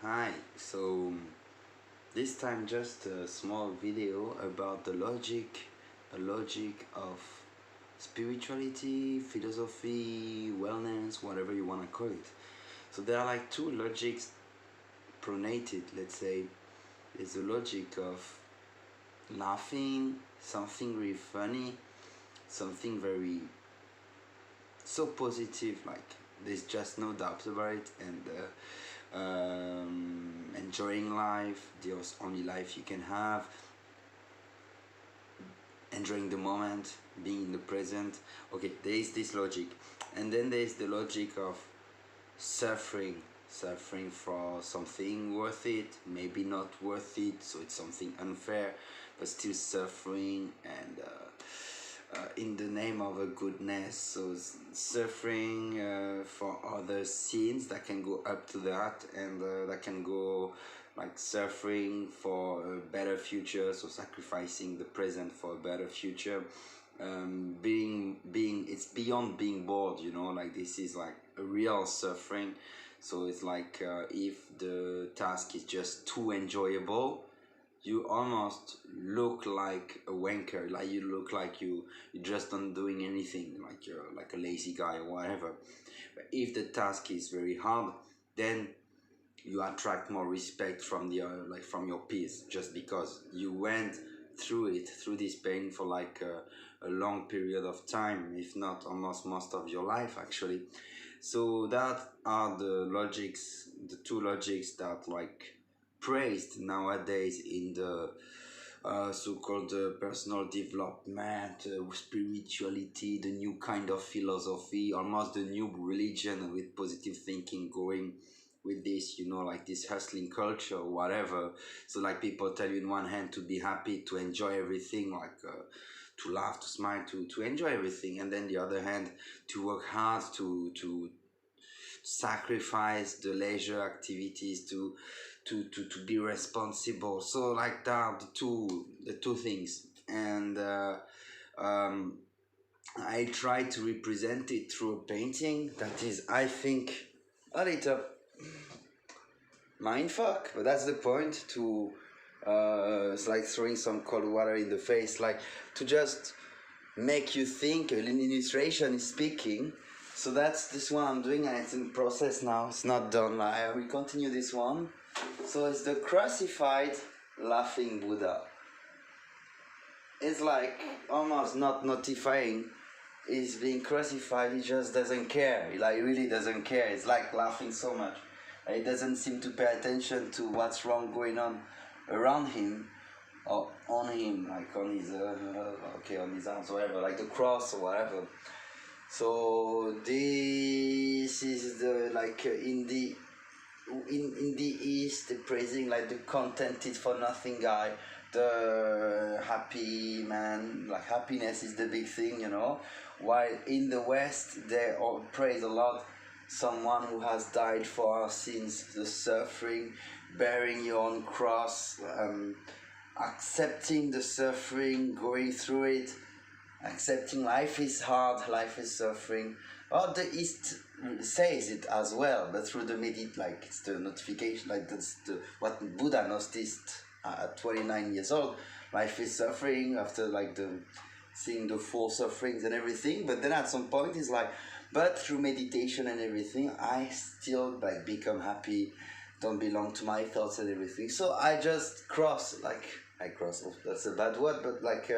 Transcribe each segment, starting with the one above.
Hi, this time just a small video about the logic of spirituality, philosophy, wellness, whatever you want to call it. So there are like two logics pronated, let's say. There's the logic of laughing, something really funny, something very so positive, like there's just no doubt about it, and enjoying life, the only life you can have, enjoying the moment, being in the present. Okay, there is this logic, and then there is the logic of suffering for something worth it, maybe not worth it, so it's something unfair, but still suffering, and in the name of a goodness, so suffering for other sins that can go up to that, and that can go like suffering for a better future, so sacrificing the present for a better future. Being it's beyond being bored, like this is like a real suffering. So it's like if the task is just too enjoyable, you almost look like a wanker, like you look like you just not doing anything, like you're like a lazy guy or whatever. But if the task is very hard, then you attract more respect from the like from your peers, just because you went through this pain for like a long period of time, if not almost most of your life actually. So that are the two logics that like praised nowadays in the so-called personal development, spirituality, the new kind of philosophy, almost the new religion with positive thinking going with this, like this hustling culture or whatever. So like people tell you in one hand to be happy, to enjoy everything, like to laugh, to smile, to enjoy everything, and then the other hand to work hard, to sacrifice the leisure activities, to be responsible. So like that, the two things, and I try to represent it through a painting that is, I think, a little mindfuck, but that's the point. To it's like throwing some cold water in the face, like to just make you think. An illustration is speaking. So that's this one I'm doing, and it's in process now. It's not done. I will continue this one. So it's the crucified laughing Buddha. It's like almost not notifying. He's being crucified. He just doesn't care. He like really doesn't care. It's like laughing so much. He doesn't seem to pay attention to what's wrong going on around him, or on him, like on his on his arms, whatever, like the cross or whatever. So this is the like in the East, praising like the contented for nothing guy, the happy man, like happiness is the big thing, while in the West they all praise a lot someone who has died for our sins, the suffering, bearing your own cross, accepting the suffering, going through it, accepting life is hard, life is suffering. Or the East says it as well, but through the like it's the notification, like that's what Buddha noticed at 29 years old. Life is suffering after like the seeing the four sufferings and everything. But then at some point he's like, but through meditation and everything, I still like become happy, don't belong to my thoughts and everything. So I just cross, that's a bad word, but like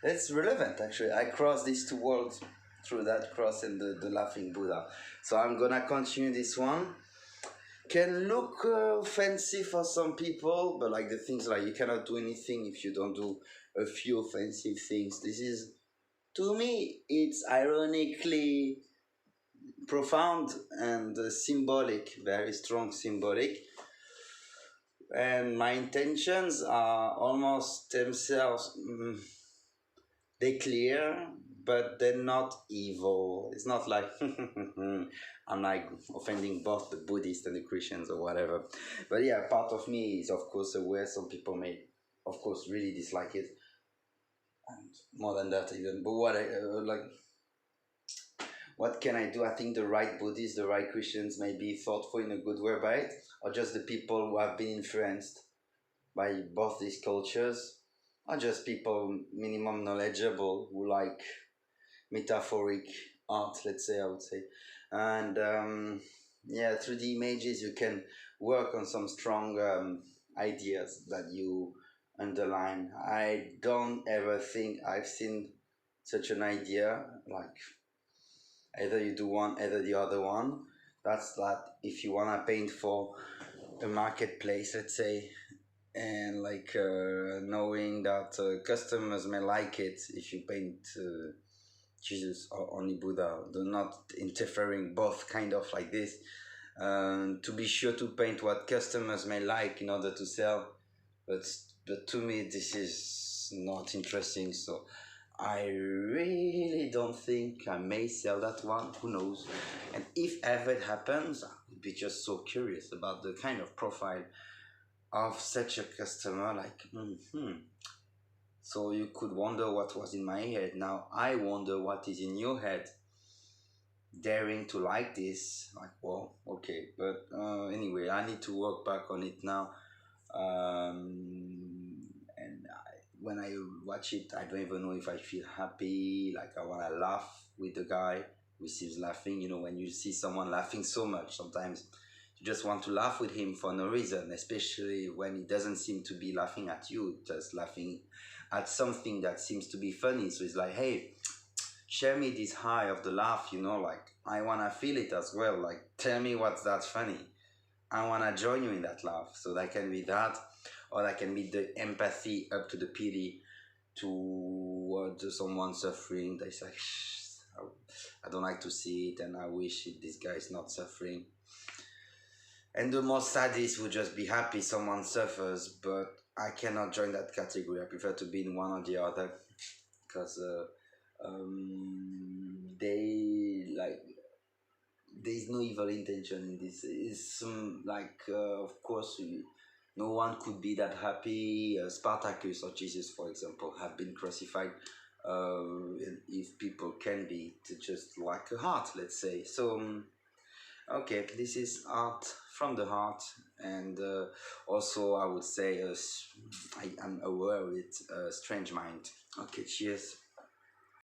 it's relevant actually. I cross these two worlds through that cross and the laughing Buddha. So I'm gonna continue this one. Can look fancy for some people, but like the things like you cannot do anything if you don't do a few offensive things. This is, to me, it's ironically profound and symbolic, very strong symbolic. And my intentions are almost themselves, they clear, but they're not evil. It's not like I'm like offending both the Buddhists and the Christians or whatever. But yeah, part of me is of course aware some people may of course really dislike it, and more than that even. But what can I do? I think the right Buddhists, the right Christians may be thoughtful in a good way by it, or just the people who have been influenced by both these cultures, or just people minimum knowledgeable who like metaphoric art, let's say, I would say. And yeah, through the images, you can work on some strong ideas that you underline. I don't ever think I've seen such an idea, like either you do one, either the other one. That's that if you want to paint for a marketplace, let's say, and like knowing that customers may like it if you paint Jesus or only Buddha, they're not interfering, both kind of like this, to be sure to paint what customers may like in order to sell. but but to me this is not interesting, so I really don't think I may sell that one. Who knows? And if ever it happens, I would be just so curious about the kind of profile of such a customer. Like, so you could wonder what was in my head. Now I wonder what is in your head. Daring to like this, like, well, okay, but anyway, I need to work back on it now. And when I watch it, I don't even know if I feel happy. Like I want to laugh with the guy who seems laughing. You know, when you see someone laughing so much, sometimes you just want to laugh with him for no reason, especially when he doesn't seem to be laughing at you, just laughing at something that seems to be funny. So it's like, hey, share me this high of the laugh, you know, like I want to feel it as well. Like, tell me what's that funny. I want to join you in that laugh. So that can be that, or that can be the empathy up to the pity to someone suffering. That's like, I don't like to see it and I wish this guy is not suffering. And the most sadist would just be happy someone suffers, but I cannot join that category. I prefer to be in one or the other, because they like there's no evil intention in this. It's like of course no one could be that happy. Spartacus or Jesus, for example, have been crucified. If people can be, to just like a heart, let's say. So okay, this is art from the heart, and also I would say I am aware of it, strange mind. Okay, cheers.